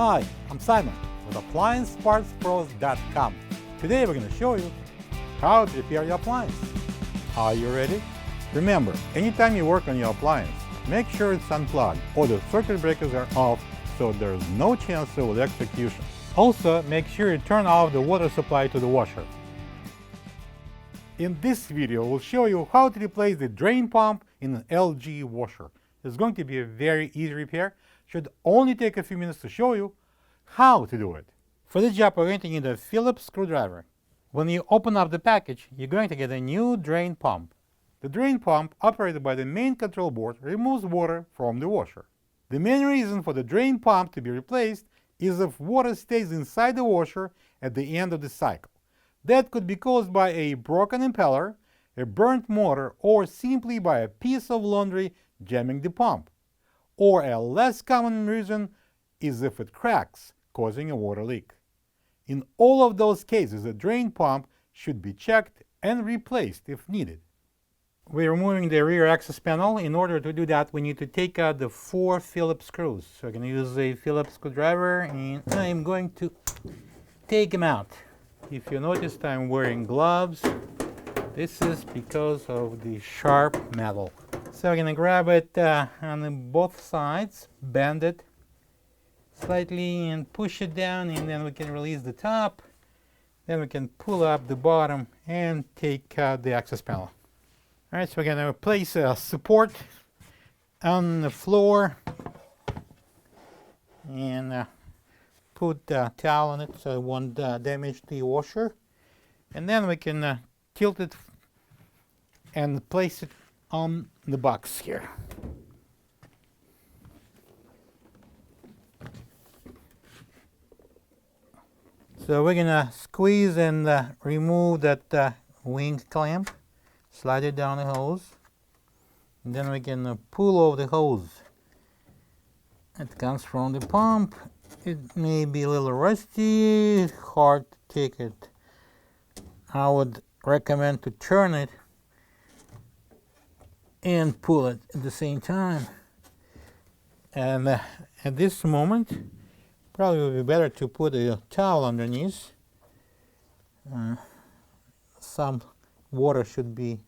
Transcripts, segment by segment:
Hi, I'm Simon with AppliancePartsPros.com. Today we're going to show you how to repair your appliance. Are you ready? Remember, anytime you work on your appliance, make sure it's unplugged or the circuit breakers are off so there's no chance of electrocution. Also, make sure you turn off the water supply to the washer. In this video, we'll show you how to replace the drain pump in an LG washer. It's going to be a very easy repair. Should only take a few minutes to show you how to do it. For this job, we're going to need a Phillips screwdriver. When you open up the package, you're going to get a new drain pump. The drain pump, operated by the main control board, removes water from the washer. The main reason for the drain pump to be replaced is if water stays inside the washer at the end of the cycle. That could be caused by a broken impeller, a burnt motor, or simply by a piece of laundry jamming the pump. Or a less common reason is if it cracks, causing a water leak. In all of those cases, the drain pump should be checked and replaced if needed. We're removing the rear access panel. In order to do that, we need to take out the 4 Phillips screws. So I'm going to use a Phillips screwdriver and I'm going to take them out. If you noticed, I'm wearing gloves. This is because of the sharp metal. So we're going to grab it on both sides, bend it slightly and push it down, and then we can release the top. Then we can pull up the bottom and take out the access panel. All right, so we're going to place a support on the floor and put a towel on it so it won't damage the washer. And then we can tilt it and place it on the box here. So we're gonna squeeze and remove that wing clamp, slide it down the hose, and then we can pull off the hose. It comes from the pump. It may be a little rusty, hard to take it. I would recommend to turn it and pull it at the same time. And at this moment, probably would be better to put a towel underneath. Some water should be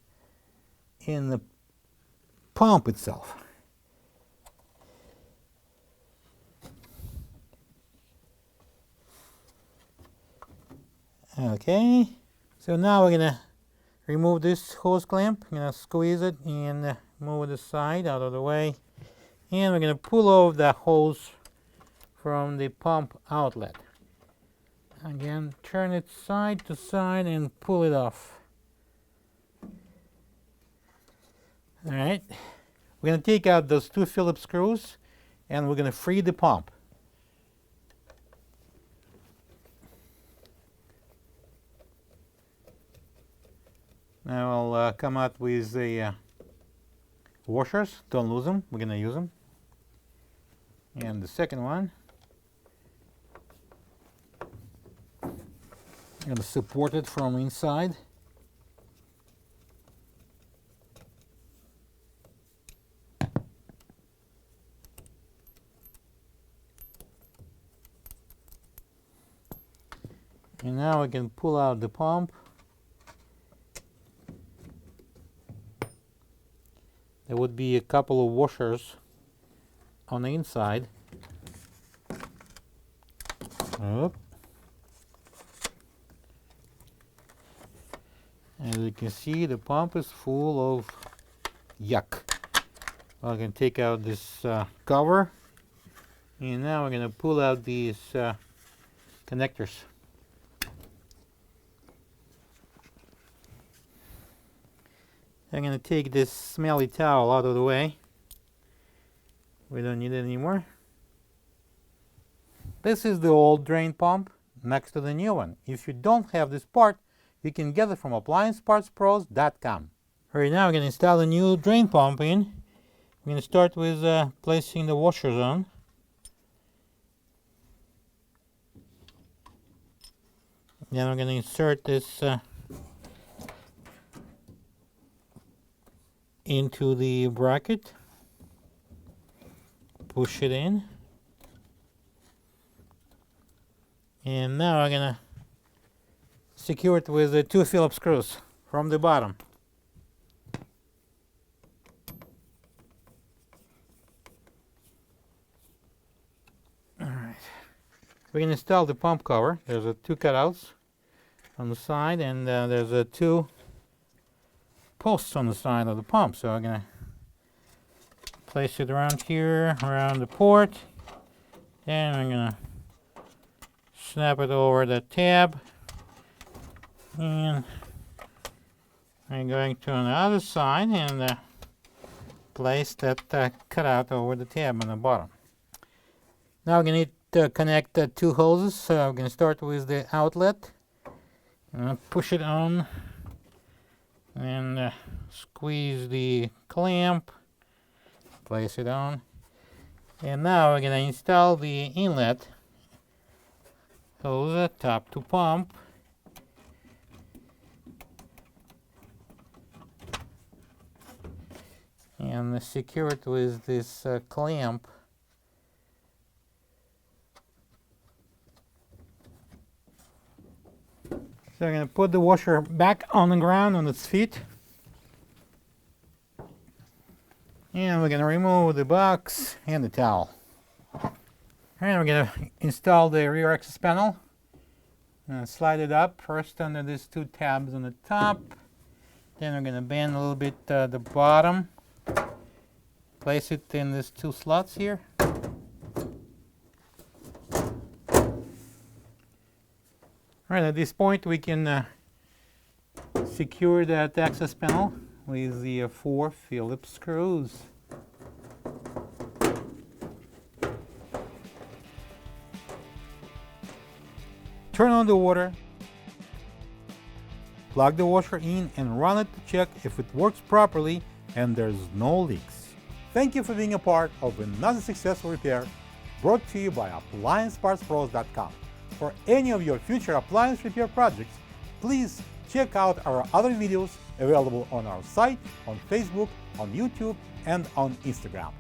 in the pump itself. Okay, so now we're gonna remove this hose clamp. I'm gonna squeeze it and move the side out of the way, and we're gonna pull off the hose from the pump outlet. Again, turn it side to side and pull it off. All right, we're gonna take out those 2 Phillips screws and we're gonna free the pump. Now I'll come out with the washers. Don't lose them. We're gonna use them. And the second one, I'm gonna support it from inside. And now we can pull out the pump. There would be a couple of washers on the inside. Up. As you can see, the pump is full of yuck. I can take out this cover, and now we're going to pull out these connectors. I'm going to take this smelly towel out of the way. We don't need it anymore. This is the old drain pump next to the new one. If you don't have this part, you can get it from AppliancePartsPros.com. Alright, now we're going to install a new drain pump in. I'm going to start with placing the washers on. Then we're going to insert this into the bracket, push it in, And now I'm gonna secure it with the 2 Phillips screws from the bottom. Alright, we can install the pump cover. There's 2 cutouts on the side, and there's 2 posts on the side of the pump. So I'm gonna place it around here, around the port, and I'm gonna snap it over the tab, and I'm going to on the other side and place that cutout over the tab on the bottom. Now we're going to need to connect 2 hoses. So I'm going to start with the outlet. Push it on and squeeze the clamp, place it on, and now we're going to install the inlet hose top to pump. And secure it with this clamp. So I'm going to put the washer back on the ground on its feet. And we're going to remove the box and the towel. And we're going to install the rear access panel. Slide it up first under these 2 tabs on the top. Then we're going to bend a little bit the bottom. Place it in these 2 slots here. Alright, at this point we can secure that access panel with the 4 Phillips screws. Turn on the water, plug the washer in and run it to check if it works properly and there's no leaks. Thank you for being a part of another successful repair brought to you by AppliancePartsPros.com. For any of your future appliance repair projects, please check out our other videos available on our site, on Facebook, on YouTube, and on Instagram.